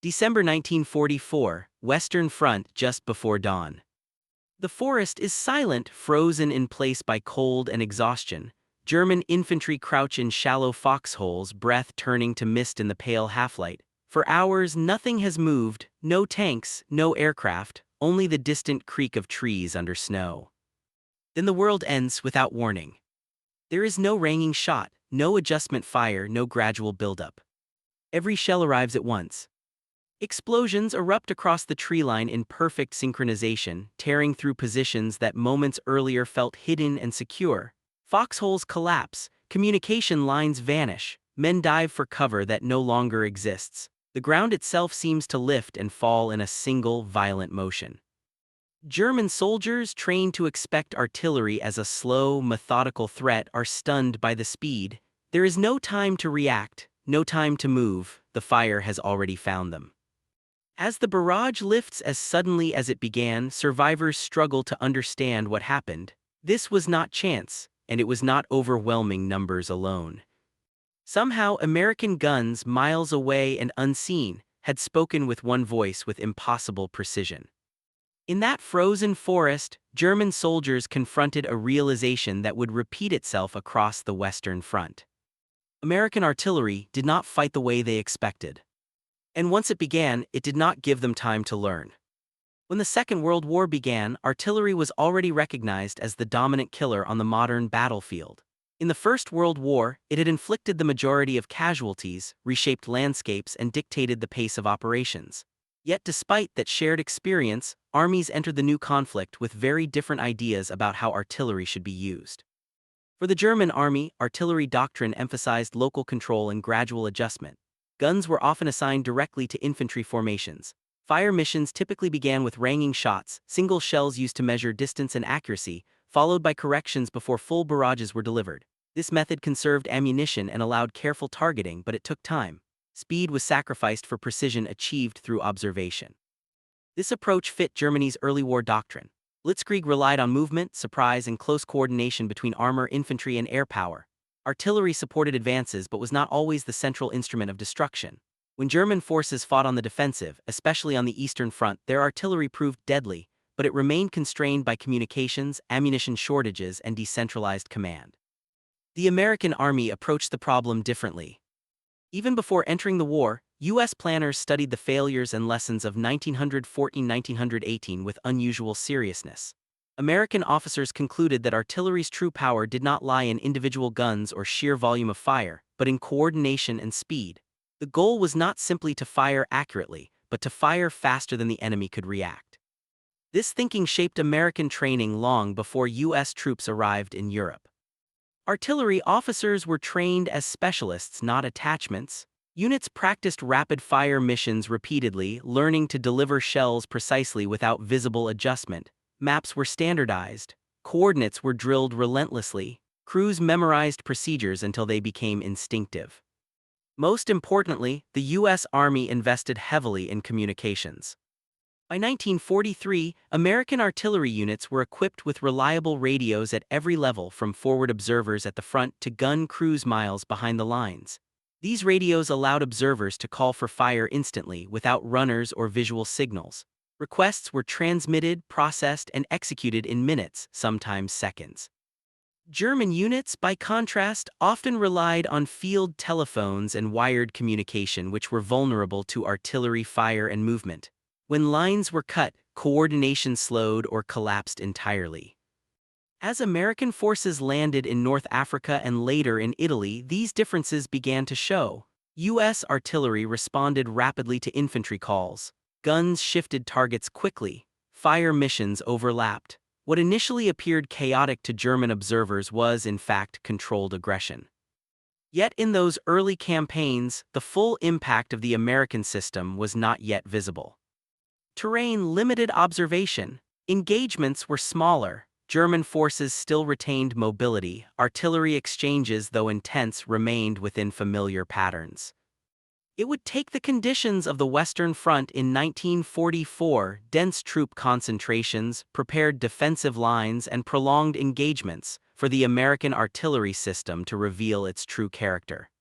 December 1944, Western Front just before dawn. The forest is silent, frozen in place by cold and exhaustion. German infantry crouch in shallow foxholes, breath turning to mist in the pale half-light. For hours, nothing has moved, no tanks, no aircraft, only the distant creak of trees under snow. Then the world ends without warning. There is no ringing shot, no adjustment fire, no gradual buildup. Every shell arrives at once. Explosions erupt across the tree line in perfect synchronization, tearing through positions that moments earlier felt hidden and secure. Foxholes collapse, communication lines vanish, men dive for cover that no longer exists. The ground itself seems to lift and fall in a single, violent motion. German soldiers, trained to expect artillery as a slow, methodical threat, are stunned by the speed. There is no time to react, no time to move, the fire has already found them. As the barrage lifts as suddenly as it began, survivors struggle to understand what happened. This was not chance, and it was not overwhelming numbers alone. Somehow, American guns, miles away and unseen, had spoken with one voice with impossible precision. In that frozen forest, German soldiers confronted a realization that would repeat itself across the Western Front. American artillery did not fight the way they expected. And once it began, it did not give them time to learn. When the Second World War began, artillery was already recognized as the dominant killer on the modern battlefield. In the First World War, it had inflicted the majority of casualties, reshaped landscapes, and dictated the pace of operations. Yet despite that shared experience, armies entered the new conflict with very different ideas about how artillery should be used. For the German army, artillery doctrine emphasized local control and gradual adjustment. Guns were often assigned directly to infantry formations. Fire missions typically began with ringing shots, single shells used to measure distance and accuracy, followed by corrections before full barrages were delivered. This method conserved ammunition and allowed careful targeting, but it took time. Speed was sacrificed for precision achieved through observation. This approach fit Germany's early war doctrine. Blitzkrieg relied on movement, surprise, and close coordination between armor, infantry, and air power. Artillery supported advances but was not always the central instrument of destruction. When German forces fought on the defensive, especially on the Eastern Front, their artillery proved deadly, but it remained constrained by communications, ammunition shortages, and decentralized command. The American army approached the problem differently. Even before entering the war, U.S. planners studied the failures and lessons of 1914-1918 with unusual seriousness. American officers concluded that artillery's true power did not lie in individual guns or sheer volume of fire, but in coordination and speed. The goal was not simply to fire accurately, but to fire faster than the enemy could react. This thinking shaped American training long before U.S. troops arrived in Europe. Artillery officers were trained as specialists, not attachments. Units practiced rapid-fire missions repeatedly, learning to deliver shells precisely without visible adjustment. Maps were standardized. Coordinates were drilled relentlessly. Crews memorized procedures until they became instinctive. Most importantly, the U.S. Army invested heavily in communications. By 1943, American artillery units were equipped with reliable radios at every level, from forward observers at the front to gun crews miles behind the lines. These radios allowed observers to call for fire instantly, without runners or visual signals. Requests were transmitted, processed, and executed in minutes, sometimes seconds. German units, by contrast, often relied on field telephones and wired communication, which were vulnerable to artillery fire and movement. When lines were cut, coordination slowed or collapsed entirely. As American forces landed in North Africa and later in Italy, these differences began to show. U.S. artillery responded rapidly to infantry calls. Guns shifted targets quickly. Fire missions overlapped. What initially appeared chaotic to German observers was, in fact, controlled aggression. Yet in those early campaigns, the full impact of the American system was not yet visible. Terrain limited observation. Engagements were smaller. German forces still retained mobility. Artillery exchanges, though intense, remained within familiar patterns. It would take the conditions of the Western Front in 1944, dense troop concentrations, prepared defensive lines, and prolonged engagements, for the American artillery system to reveal its true character.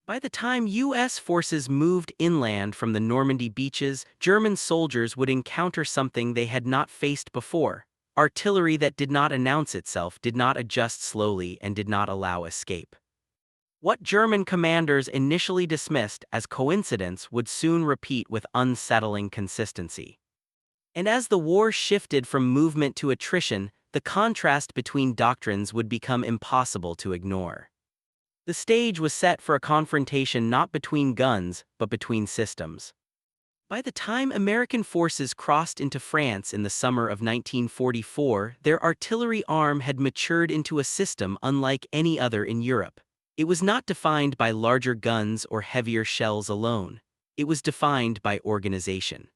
By the time U.S. forces moved inland from the Normandy beaches, German soldiers would encounter something they had not faced before: artillery that did not announce itself, did not adjust slowly, and did not allow escape. What German commanders initially dismissed as coincidence would soon repeat with unsettling consistency. And as the war shifted from movement to attrition, the contrast between doctrines would become impossible to ignore. The stage was set for a confrontation not between guns, but between systems. By the time American forces crossed into France in the summer of 1944, their artillery arm had matured into a system unlike any other in Europe. It was not defined by larger guns or heavier shells alone. It was defined by organization.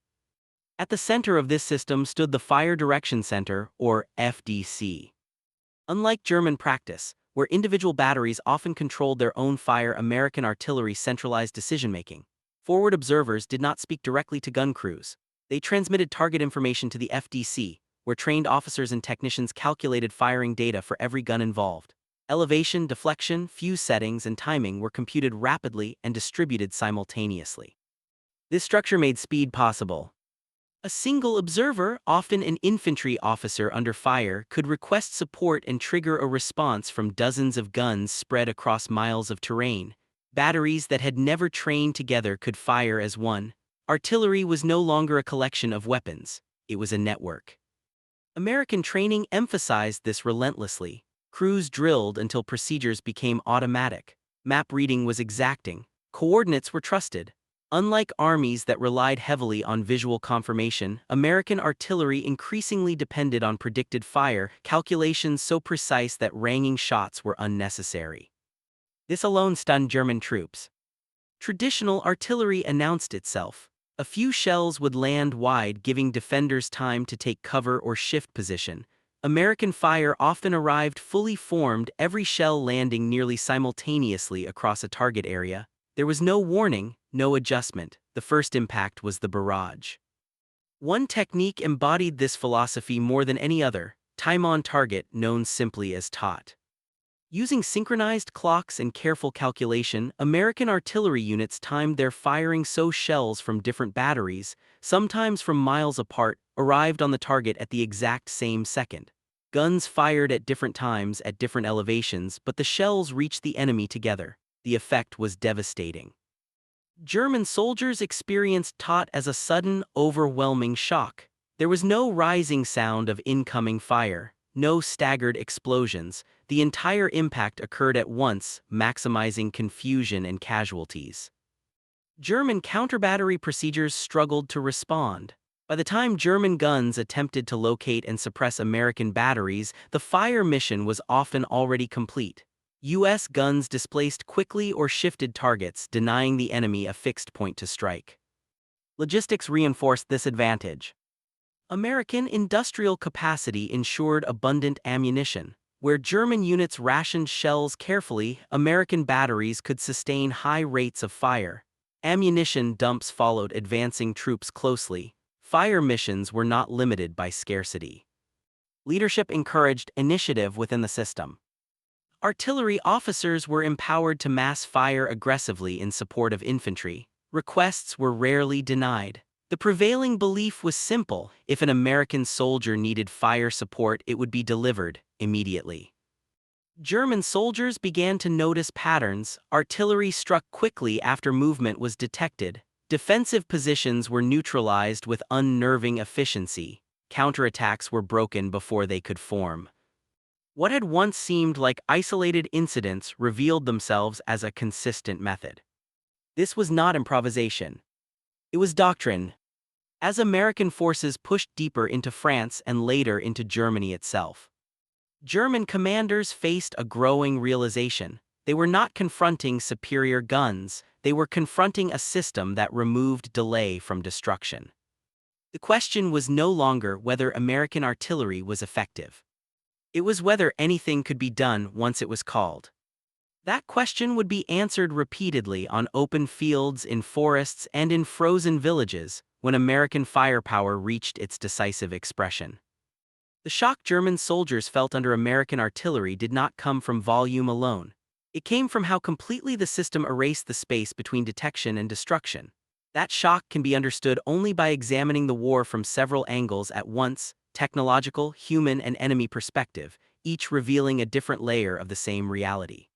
At the center of this system stood the Fire Direction Center, or FDC. Unlike German practice, where individual batteries often controlled their own fire, American artillery centralized decision-making. Forward observers did not speak directly to gun crews. They transmitted target information to the FDC, where trained officers and technicians calculated firing data for every gun involved. Elevation, deflection, fuse settings, and timing were computed rapidly and distributed simultaneously. This structure made speed possible. A single observer, often an infantry officer under fire, could request support and trigger a response from dozens of guns spread across miles of terrain. Batteries that had never trained together could fire as one. Artillery was no longer a collection of weapons, it was a network. American training emphasized this relentlessly. Crews drilled until procedures became automatic. Map reading was exacting. Coordinates were trusted. Unlike armies that relied heavily on visual confirmation, American artillery increasingly depended on predicted fire, calculations so precise that ranging shots were unnecessary. This alone stunned German troops. Traditional artillery announced itself. A few shells would land wide, giving defenders time to take cover or shift position. American fire often arrived fully formed, every shell landing nearly simultaneously across a target area. There was no warning, no adjustment. The first impact was the barrage. One technique embodied this philosophy more than any other: time on target, known simply as TOT. Using synchronized clocks and careful calculation, American artillery units timed their firing so shells from different batteries, sometimes from miles apart, arrived on the target at the exact same second. Guns fired at different times at different elevations, but the shells reached the enemy together. The effect was devastating. German soldiers experienced TOT as a sudden, overwhelming shock. There was no rising sound of incoming fire, no staggered explosions. The entire impact occurred at once, maximizing confusion and casualties. German counterbattery procedures struggled to respond. By the time German guns attempted to locate and suppress American batteries, the fire mission was often already complete. U.S. guns displaced quickly or shifted targets, denying the enemy a fixed point to strike. Logistics reinforced this advantage. American industrial capacity ensured abundant ammunition. Where German units rationed shells carefully, American batteries could sustain high rates of fire. Ammunition dumps followed advancing troops closely. Fire missions were not limited by scarcity. Leadership encouraged initiative within the system. Artillery officers were empowered to mass fire aggressively in support of infantry. Requests were rarely denied. The prevailing belief was simple: if an American soldier needed fire support, it would be delivered immediately. German soldiers began to notice patterns. Artillery struck quickly after movement was detected. Defensive positions were neutralized with unnerving efficiency. Counterattacks were broken before they could form. What had once seemed like isolated incidents revealed themselves as a consistent method. This was not improvisation. It was doctrine. As American forces pushed deeper into France and later into Germany itself, German commanders faced a growing realization. They were not confronting superior guns, they were confronting a system that removed delay from destruction. The question was no longer whether American artillery was effective. It was whether anything could be done once it was called. That question would be answered repeatedly on open fields, in forests, and in frozen villages when American firepower reached its decisive expression. The shock German soldiers felt under American artillery did not come from volume alone. It came from how completely the system erased the space between detection and destruction. That shock can be understood only by examining the war from several angles at once: technological, human, and enemy perspective, each revealing a different layer of the same reality.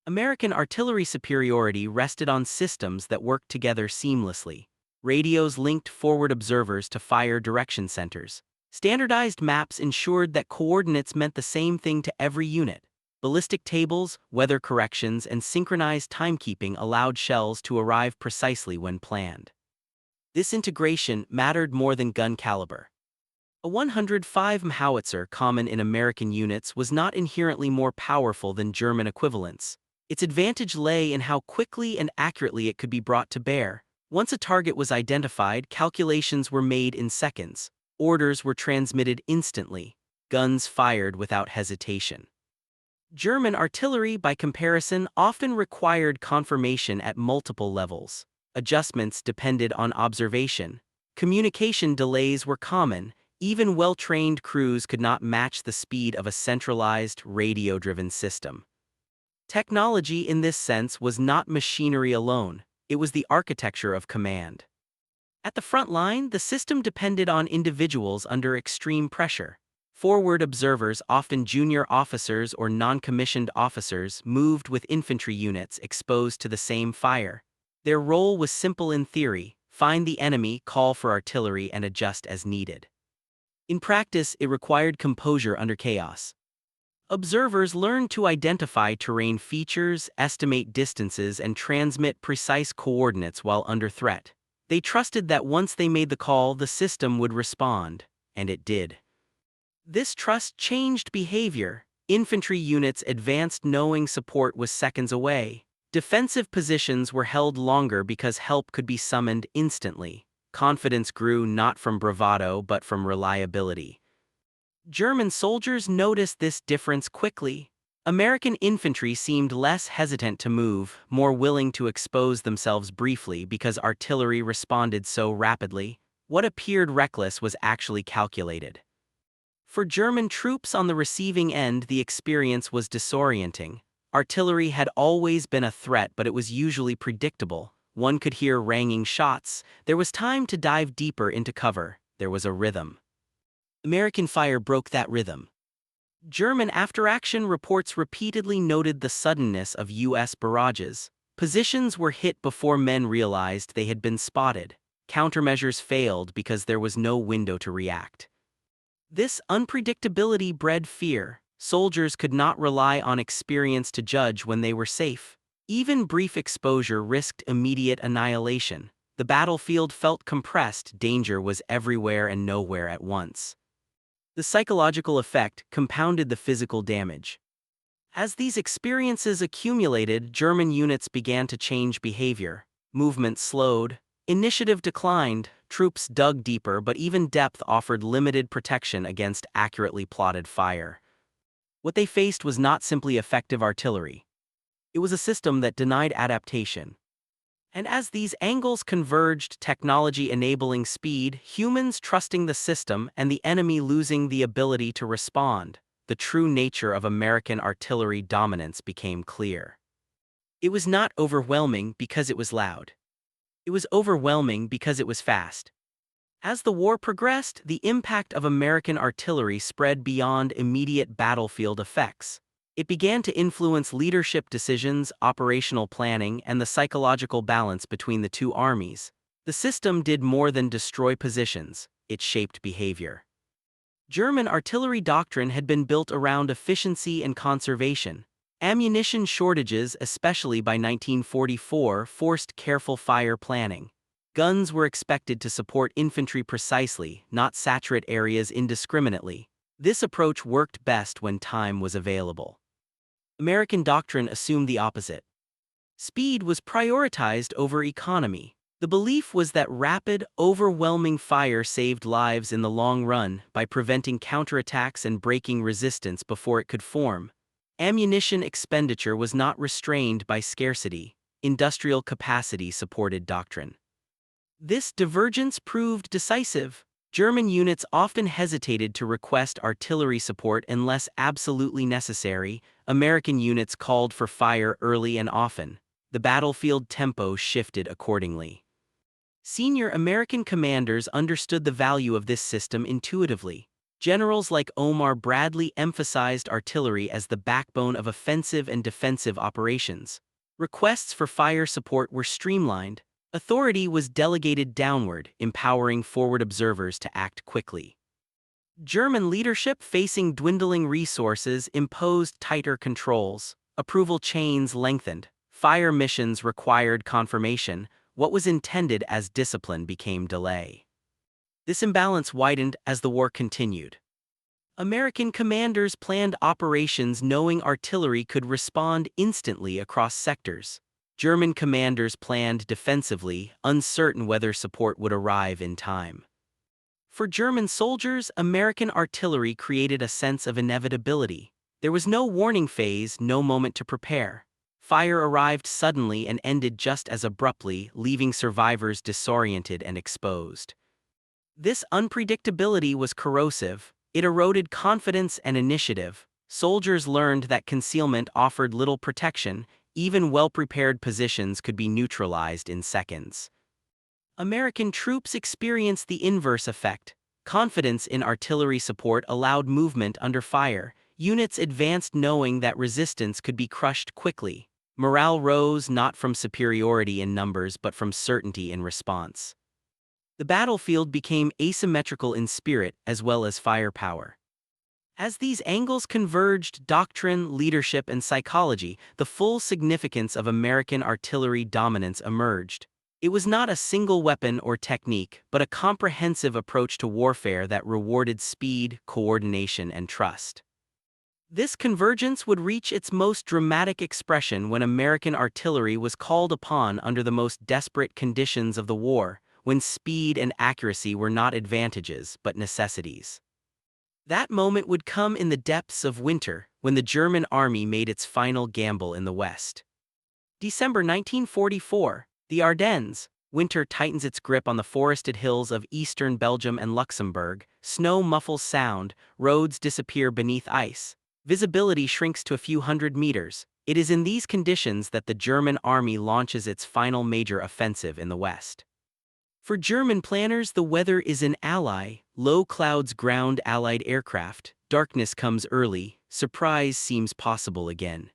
American artillery superiority rested on systems that worked together seamlessly. Radios linked forward observers to fire direction centers. Standardized maps ensured that coordinates meant the same thing to every unit. Ballistic tables, weather corrections, and synchronized timekeeping allowed shells to arrive precisely when planned. This integration mattered more than gun caliber. A 105 howitzer common in American units was not inherently more powerful than German equivalents. Its advantage lay in how quickly and accurately it could be brought to bear. Once a target was identified, calculations were made in seconds. Orders were transmitted instantly. Guns fired without hesitation. German artillery, by comparison, often required confirmation at multiple levels. Adjustments depended on observation. Communication delays were common. Even well-trained crews could not match the speed of a centralized, radio-driven system. Technology in this sense was not machinery alone, it was the architecture of command. At the front line, the system depended on individuals under extreme pressure. Forward observers, often junior officers or non-commissioned officers, moved with infantry units exposed to the same fire. Their role was simple in theory: find the enemy, call for artillery, and adjust as needed. In practice, it required composure under chaos. Observers learned to identify terrain features, estimate distances, and transmit precise coordinates while under threat. They trusted that once they made the call, the system would respond, and it did. This trust changed behavior. Infantry units advanced knowing support was seconds away. Defensive positions were held longer because help could be summoned instantly. Confidence grew not from bravado but from reliability. German soldiers noticed this difference quickly. American infantry seemed less hesitant to move, more willing to expose themselves briefly because artillery responded so rapidly. What appeared reckless was actually calculated. For German troops on the receiving end, the experience was disorienting. Artillery had always been a threat, but it was usually predictable. One could hear ringing shots. There was time to dive deeper into cover. There was a rhythm. American fire broke that rhythm. German after-action reports repeatedly noted the suddenness of U.S. barrages. Positions were hit before men realized they had been spotted. Countermeasures failed because there was no window to react. This unpredictability bred fear. Soldiers could not rely on experience to judge when they were safe. Even brief exposure risked immediate annihilation. The battlefield felt compressed. Danger was everywhere and nowhere at once. The psychological effect compounded the physical damage. As these experiences accumulated, German units began to change behavior. Movement slowed. Initiative declined. Troops dug deeper, but even depth offered limited protection against accurately plotted fire. What they faced was not simply effective artillery. It was a system that denied adaptation. And as these angles converged, technology enabling speed, humans trusting the system, and the enemy losing the ability to respond, the true nature of American artillery dominance became clear. It was not overwhelming because it was loud. It was overwhelming because it was fast. As the war progressed, the impact of American artillery spread beyond immediate battlefield effects. It began to influence leadership decisions, operational planning, and the psychological balance between the two armies. The system did more than destroy positions, it shaped behavior. German artillery doctrine had been built around efficiency and conservation. Ammunition shortages, especially by 1944, forced careful fire planning. Guns were expected to support infantry precisely, not saturate areas indiscriminately. This approach worked best when time was available. American doctrine assumed the opposite. Speed was prioritized over economy. The belief was that rapid, overwhelming fire saved lives in the long run by preventing counterattacks and breaking resistance before it could form. Ammunition expenditure was not restrained by scarcity. Industrial capacity supported doctrine. This divergence proved decisive. German units often hesitated to request artillery support unless absolutely necessary. American units called for fire early and often. The battlefield tempo shifted accordingly. Senior American commanders understood the value of this system intuitively. Generals like Omar Bradley emphasized artillery as the backbone of offensive and defensive operations. Requests for fire support were streamlined. Authority was delegated downward, empowering forward observers to act quickly. German leadership, facing dwindling resources, imposed tighter controls. Approval chains lengthened. Fire missions required confirmation. What was intended as discipline became delay. This imbalance widened as the war continued. American commanders planned operations knowing artillery could respond instantly across sectors. German commanders planned defensively, uncertain whether support would arrive in time. For German soldiers, American artillery created a sense of inevitability. There was no warning phase, no moment to prepare. Fire arrived suddenly and ended just as abruptly, leaving survivors disoriented and exposed. This unpredictability was corrosive. It eroded confidence and initiative. Soldiers learned that concealment offered little protection. Even well-prepared positions could be neutralized in seconds. American troops experienced the inverse effect. Confidence in artillery support allowed movement under fire. Units advanced knowing that resistance could be crushed quickly. Morale rose not from superiority in numbers but from certainty in response. The battlefield became asymmetrical in spirit as well as firepower. As these angles converged, doctrine, leadership, and psychology, the full significance of American artillery dominance emerged. It was not a single weapon or technique, but a comprehensive approach to warfare that rewarded speed, coordination, and trust. This convergence would reach its most dramatic expression when American artillery was called upon under the most desperate conditions of the war, when speed and accuracy were not advantages but necessities. That moment would come in the depths of winter, when the German army made its final gamble in the West. December 1944, the Ardennes. Winter tightens its grip on the forested hills of eastern Belgium and Luxembourg. Snow muffles sound, roads disappear beneath ice. Visibility shrinks to a few hundred meters. It is in these conditions that the German army launches its final major offensive in the West. For German planners, the weather is an ally. Low clouds ground Allied aircraft. Darkness comes early. Surprise seems possible again.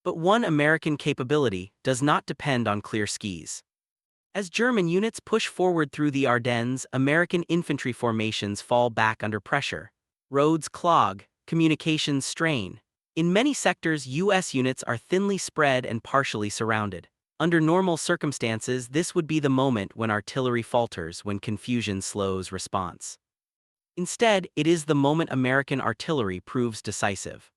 But one American capability does not depend on clear skies. As German units push forward through the Ardennes, American infantry formations fall back under pressure. Roads clog, communications strain. In many sectors, U.S. units are thinly spread and partially surrounded. Under normal circumstances, this would be the moment when artillery falters, when confusion slows response. Instead, it is the moment American artillery proves decisive.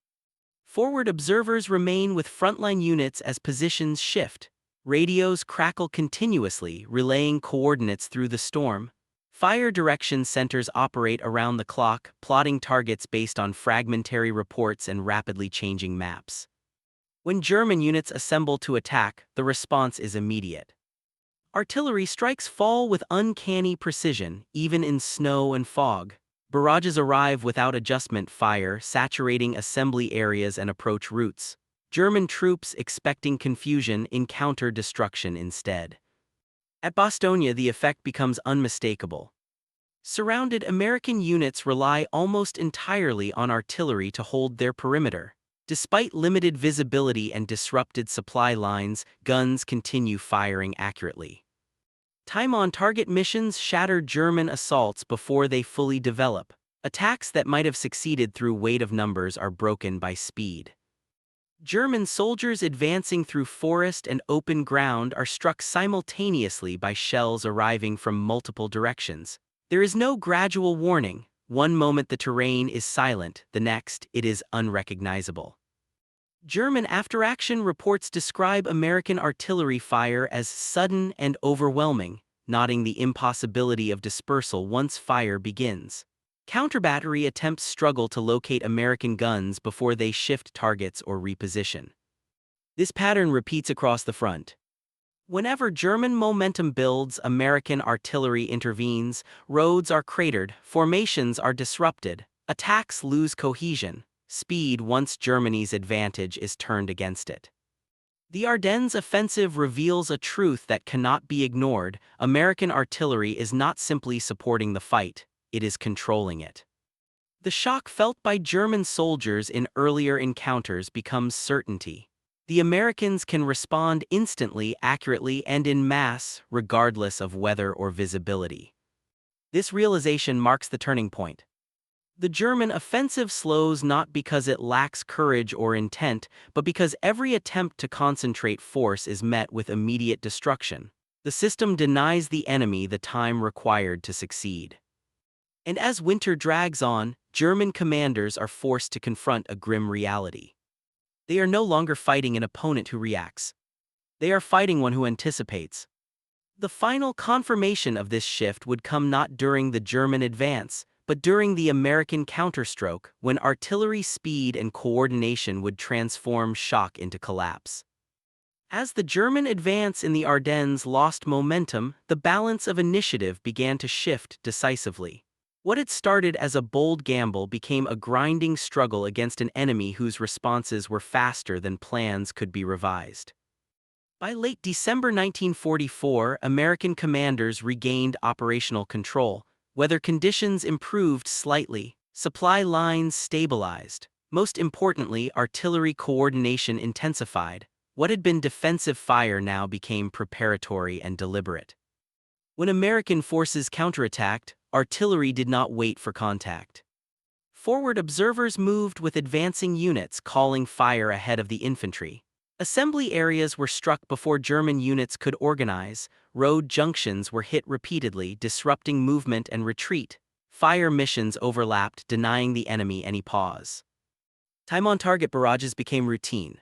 Forward observers remain with frontline units as positions shift. Radios crackle continuously, relaying coordinates through the storm. Fire direction centers operate around the clock, plotting targets based on fragmentary reports and rapidly changing maps. When German units assemble to attack, the response is immediate. Artillery strikes fall with uncanny precision, even in snow and fog. Barrages arrive without adjustment fire, saturating assembly areas and approach routes. German troops, expecting confusion, encounter destruction instead. At Bastogne, the effect becomes unmistakable. Surrounded, American units rely almost entirely on artillery to hold their perimeter. Despite limited visibility and disrupted supply lines, guns continue firing accurately. Time-on-target missions shatter German assaults before they fully develop. Attacks that might have succeeded through weight of numbers are broken by speed. German soldiers advancing through forest and open ground are struck simultaneously by shells arriving from multiple directions. There is no gradual warning. One moment the terrain is silent, the next, it is unrecognizable. German after-action reports describe American artillery fire as sudden and overwhelming, noting the impossibility of dispersal once fire begins. Counterbattery attempts struggle to locate American guns before they shift targets or reposition. This pattern repeats across the front. Whenever German momentum builds, American artillery intervenes, roads are cratered, formations are disrupted, attacks lose cohesion, speed once Germany's advantage is turned against it. The Ardennes offensive reveals a truth that cannot be ignored: American artillery is not simply supporting the fight, it is controlling it. The shock felt by German soldiers in earlier encounters becomes certainty. The Americans can respond instantly, accurately, and in mass, regardless of weather or visibility. This realization marks the turning point. The German offensive slows not because it lacks courage or intent, but because every attempt to concentrate force is met with immediate destruction. The system denies the enemy the time required to succeed. And as winter drags on, German commanders are forced to confront a grim reality. They are no longer fighting an opponent who reacts. They are fighting one who anticipates. The final confirmation of this shift would come not during the German advance, but during the American counterstroke, when artillery speed and coordination would transform shock into collapse. As the German advance in the Ardennes lost momentum, the balance of initiative began to shift decisively. What had started as a bold gamble became a grinding struggle against an enemy whose responses were faster than plans could be revised. By late December 1944, American commanders regained operational control. Weather conditions improved slightly, supply lines stabilized. Most importantly, artillery coordination intensified. What had been defensive fire now became preparatory and deliberate. When American forces counterattacked, artillery did not wait for contact. Forward observers moved with advancing units, calling fire ahead of the infantry. Assembly areas were struck before German units could organize. Road junctions were hit repeatedly, disrupting movement and retreat. Fire missions overlapped, denying the enemy any pause. Time-on-target barrages became routine.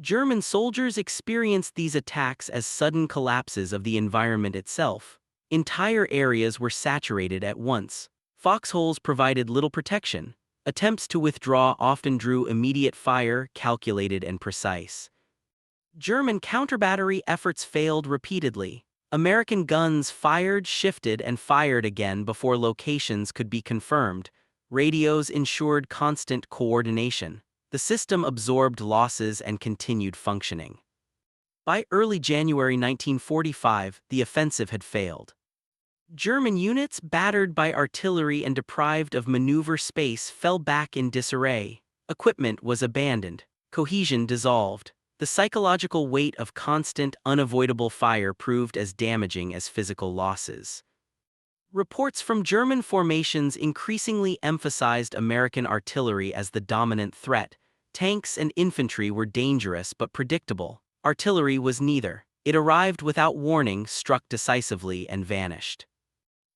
German soldiers experienced these attacks as sudden collapses of the environment itself. Entire areas were saturated at once. Foxholes provided little protection. Attempts to withdraw often drew immediate fire, calculated and precise. German counterbattery efforts failed repeatedly. American guns fired, shifted, and fired again before locations could be confirmed. Radios ensured constant coordination. The system absorbed losses and continued functioning. By early January 1945, the offensive had failed. German units, battered by artillery and deprived of maneuver space, fell back in disarray. Equipment was abandoned. Cohesion dissolved. The psychological weight of constant, unavoidable fire proved as damaging as physical losses. Reports from German formations increasingly emphasized American artillery as the dominant threat. Tanks and infantry were dangerous but predictable. Artillery was neither. It arrived without warning, struck decisively, and vanished.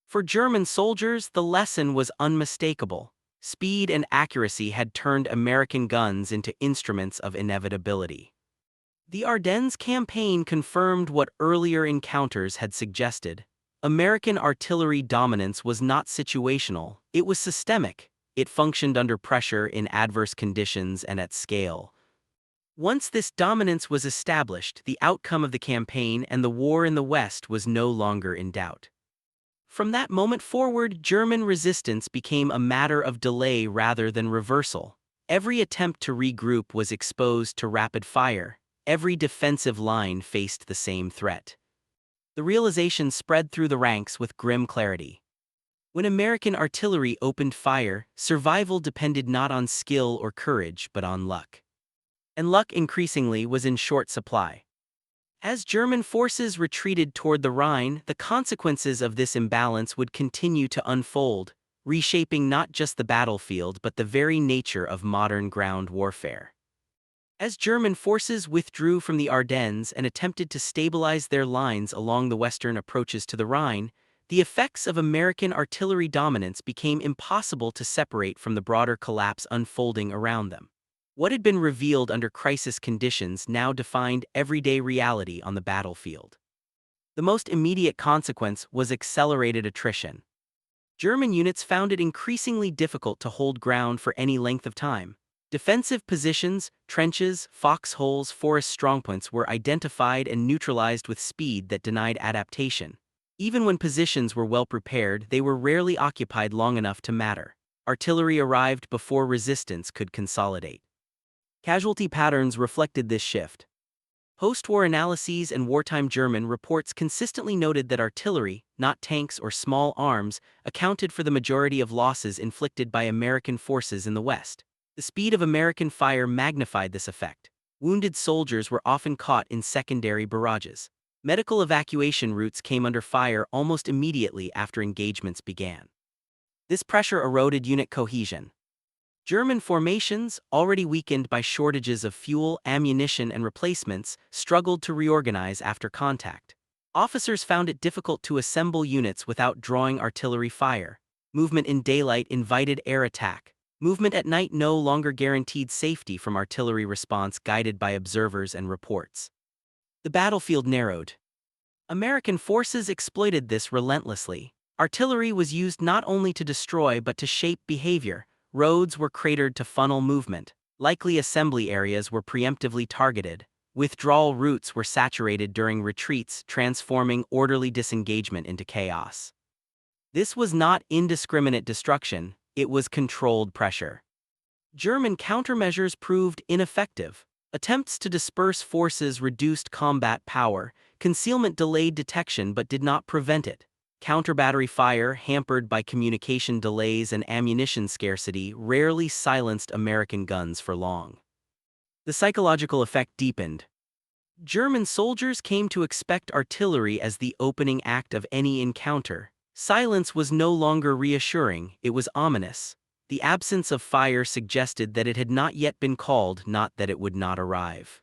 For German soldiers, the lesson was unmistakable. Speed and accuracy had turned American guns into instruments of inevitability. The Ardennes campaign confirmed what earlier encounters had suggested. American artillery dominance was not situational, it was systemic. It functioned under pressure, in adverse conditions, and at scale. Once this dominance was established, the outcome of the campaign and the war in the West was no longer in doubt. From that moment forward, German resistance became a matter of delay rather than reversal. Every attempt to regroup was exposed to rapid fire. Every defensive line faced the same threat. The realization spread through the ranks with grim clarity. When American artillery opened fire, survival depended not on skill or courage but on luck. And luck increasingly was in short supply. As German forces retreated toward the Rhine, the consequences of this imbalance would continue to unfold, reshaping not just the battlefield but the very nature of modern ground warfare. As German forces withdrew from the Ardennes and attempted to stabilize their lines along the western approaches to the Rhine, the effects of American artillery dominance became impossible to separate from the broader collapse unfolding around them. What had been revealed under crisis conditions now defined everyday reality on the battlefield. The most immediate consequence was accelerated attrition. German units found it increasingly difficult to hold ground for any length of time. Defensive positions, trenches, foxholes, forest strongpoints were identified and neutralized with speed that denied adaptation. Even when positions were well prepared, they were rarely occupied long enough to matter. Artillery arrived before resistance could consolidate. Casualty patterns reflected this shift. Post-war analyses and wartime German reports consistently noted that artillery, not tanks or small arms, accounted for the majority of losses inflicted by American forces in the West. The speed of American fire magnified this effect. Wounded soldiers were often caught in secondary barrages. Medical evacuation routes came under fire almost immediately after engagements began. This pressure eroded unit cohesion. German formations, already weakened by shortages of fuel, ammunition, and replacements, struggled to reorganize after contact. Officers found it difficult to assemble units without drawing artillery fire. Movement in daylight invited air attack. Movement at night no longer guaranteed safety from artillery response guided by observers and reports. The battlefield narrowed. American forces exploited this relentlessly. Artillery was used not only to destroy but to shape behavior. Roads were cratered to funnel movement. Likely assembly areas were preemptively targeted. Withdrawal routes were saturated during retreats, transforming orderly disengagement into chaos. This was not indiscriminate destruction, it was controlled pressure. German countermeasures proved ineffective. Attempts to disperse forces reduced combat power. Concealment delayed detection but did not prevent it. Counter-battery fire, hampered by communication delays and ammunition scarcity, rarely silenced American guns for long. The psychological effect deepened. German soldiers came to expect artillery as the opening act of any encounter. Silence was no longer reassuring, it was ominous. The absence of fire suggested that it had not yet been called, not that it would not arrive.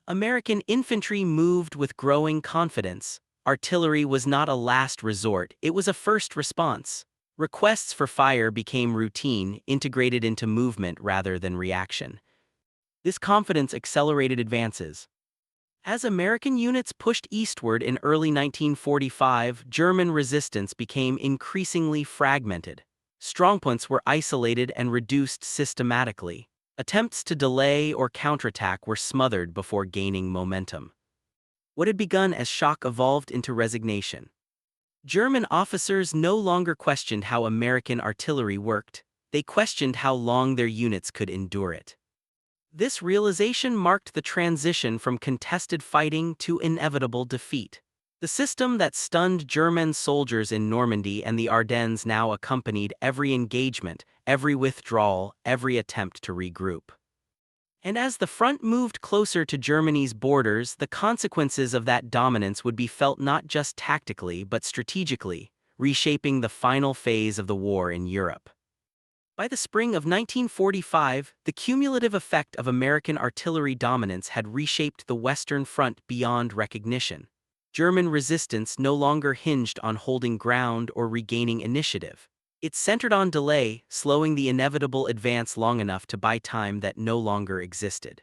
American infantry moved with growing confidence. Artillery was not a last resort, it was a first response. Requests for fire became routine, integrated into movement rather than reaction. This confidence accelerated advances. As American units pushed eastward in early 1945, German resistance became increasingly fragmented. Strongpoints were isolated and reduced systematically. Attempts to delay or counterattack were smothered before gaining momentum. What had begun as shock evolved into resignation. German officers no longer questioned how American artillery worked, they questioned how long their units could endure it. This realization marked the transition from contested fighting to inevitable defeat. The system that stunned German soldiers in Normandy and the Ardennes now accompanied every engagement, every withdrawal, every attempt to regroup. And as the front moved closer to Germany's borders, the consequences of that dominance would be felt not just tactically but strategically, reshaping the final phase of the war in Europe. By the spring of 1945, the cumulative effect of American artillery dominance had reshaped the Western Front beyond recognition. German resistance no longer hinged on holding ground or regaining initiative. It centered on delay, slowing the inevitable advance long enough to buy time that no longer existed.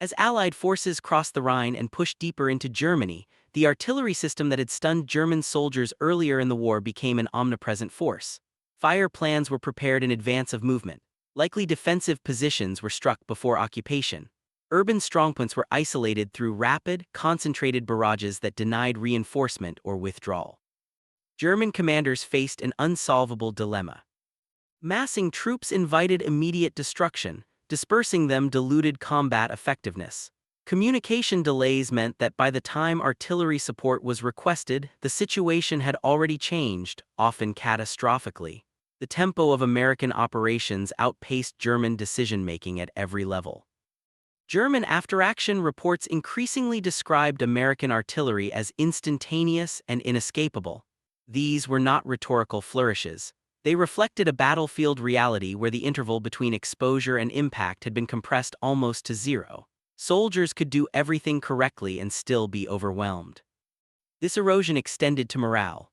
As Allied forces crossed the Rhine and pushed deeper into Germany, the artillery system that had stunned German soldiers earlier in the war became an omnipresent force. Fire plans were prepared in advance of movement. Likely defensive positions were struck before occupation. Urban strongpoints were isolated through rapid, concentrated barrages that denied reinforcement or withdrawal. German commanders faced an unsolvable dilemma. Massing troops invited immediate destruction, dispersing them diluted combat effectiveness. Communication delays meant that by the time artillery support was requested, the situation had already changed, often catastrophically. The tempo of American operations outpaced German decision-making at every level. German after-action reports increasingly described American artillery as instantaneous and inescapable. These were not rhetorical flourishes. They reflected a battlefield reality where the interval between exposure and impact had been compressed almost to zero. Soldiers could do everything correctly and still be overwhelmed. This erosion extended to morale.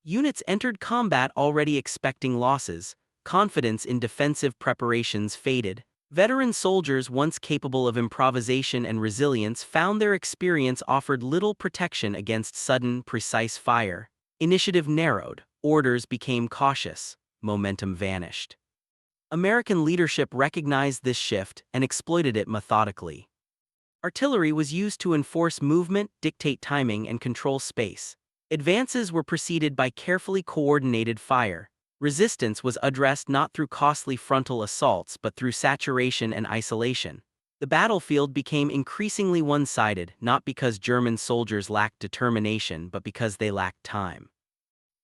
Units entered combat already expecting losses, confidence in defensive preparations faded. Veteran soldiers once capable of improvisation and resilience found their experience offered little protection against sudden, precise fire. Initiative narrowed, orders became cautious, momentum vanished. American leadership recognized this shift and exploited it methodically. Artillery was used to enforce movement, dictate timing, and control space. Advances were preceded by carefully coordinated fire. Resistance was addressed not through costly frontal assaults but through saturation and isolation. The battlefield became increasingly one-sided, not because German soldiers lacked determination but because they lacked time.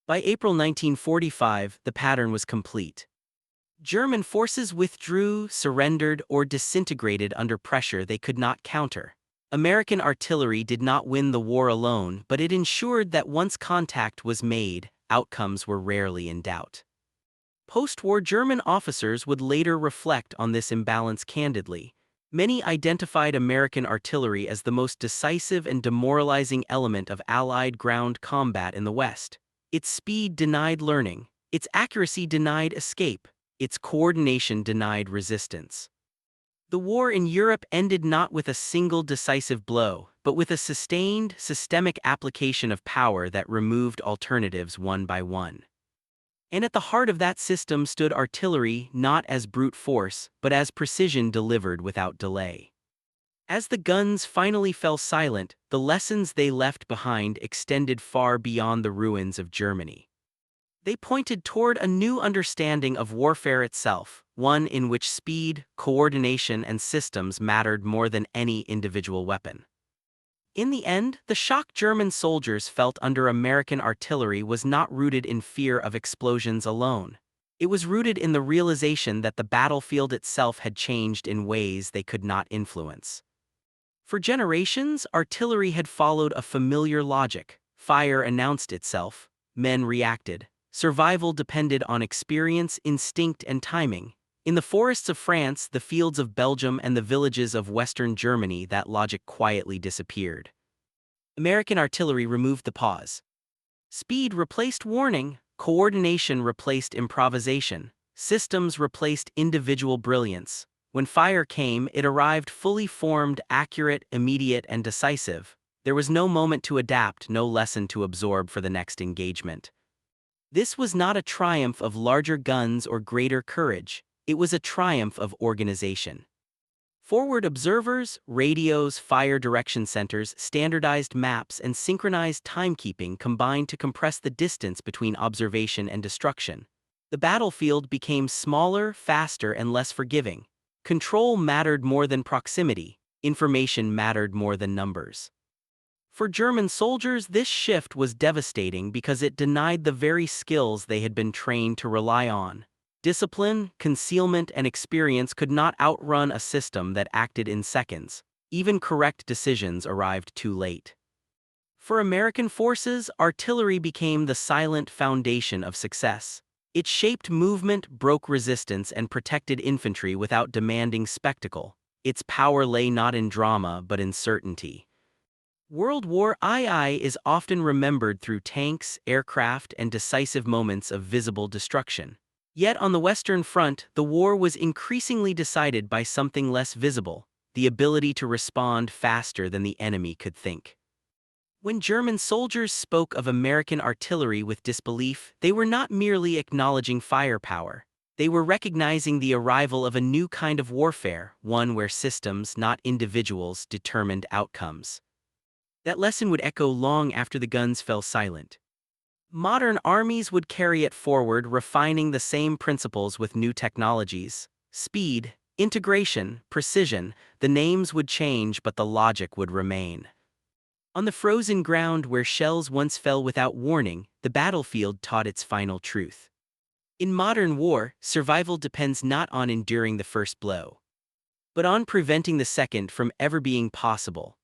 By April 1945, the pattern was complete. German forces withdrew, surrendered, or disintegrated under pressure they could not counter. American artillery did not win the war alone, but it ensured that once contact was made, outcomes were rarely in doubt. Post-war German officers would later reflect on this imbalance candidly. Many identified American artillery as the most decisive and demoralizing element of Allied ground combat in the West. Its speed denied learning, its accuracy denied escape, its coordination denied resistance. The war in Europe ended not with a single decisive blow, but with a sustained, systemic application of power that removed alternatives one by one. And at the heart of that system stood artillery not as brute force, but as precision delivered without delay. As the guns finally fell silent, the lessons they left behind extended far beyond the ruins of Germany. They pointed toward a new understanding of warfare itself, one in which speed, coordination, and systems mattered more than any individual weapon. In the end, the shock German soldiers felt under American artillery was not rooted in fear of explosions alone. It was rooted in the realization that the battlefield itself had changed in ways they could not influence. For generations, artillery had followed a familiar logic. Fire announced itself, men reacted. Survival depended on experience, instinct, and timing. In the forests of France, the fields of Belgium, and the villages of Western Germany, that logic quietly disappeared. American artillery removed the pause. Speed replaced warning, coordination replaced improvisation, systems replaced individual brilliance. When fire came, it arrived fully formed, accurate, immediate, and decisive. There was no moment to adapt, no lesson to absorb for the next engagement. This was not a triumph of larger guns or greater courage. It was a triumph of organization. Forward observers, radios, fire direction centers, standardized maps, and synchronized timekeeping combined to compress the distance between observation and destruction. The battlefield became smaller, faster, and less forgiving. Control mattered more than proximity. Information mattered more than numbers. For German soldiers, this shift was devastating because it denied the very skills they had been trained to rely on. Discipline, concealment, and experience could not outrun a system that acted in seconds. Even correct decisions arrived too late. For American forces, artillery became the silent foundation of success. It shaped movement, broke resistance, and protected infantry without demanding spectacle. Its power lay not in drama but in certainty. World War II is often remembered through tanks, aircraft, and decisive moments of visible destruction. Yet on the Western Front, the war was increasingly decided by something less visible: the ability to respond faster than the enemy could think. When German soldiers spoke of American artillery with disbelief, they were not merely acknowledging firepower. They were recognizing the arrival of a new kind of warfare, one where systems, not individuals, determined outcomes. That lesson would echo long after the guns fell silent. Modern armies would carry it forward, refining the same principles with new technologies. Speed, integration, precision, the names would change but the logic would remain. On the frozen ground where shells once fell without warning, the battlefield taught its final truth. In modern war, survival depends not on enduring the first blow, but on preventing the second from ever being possible.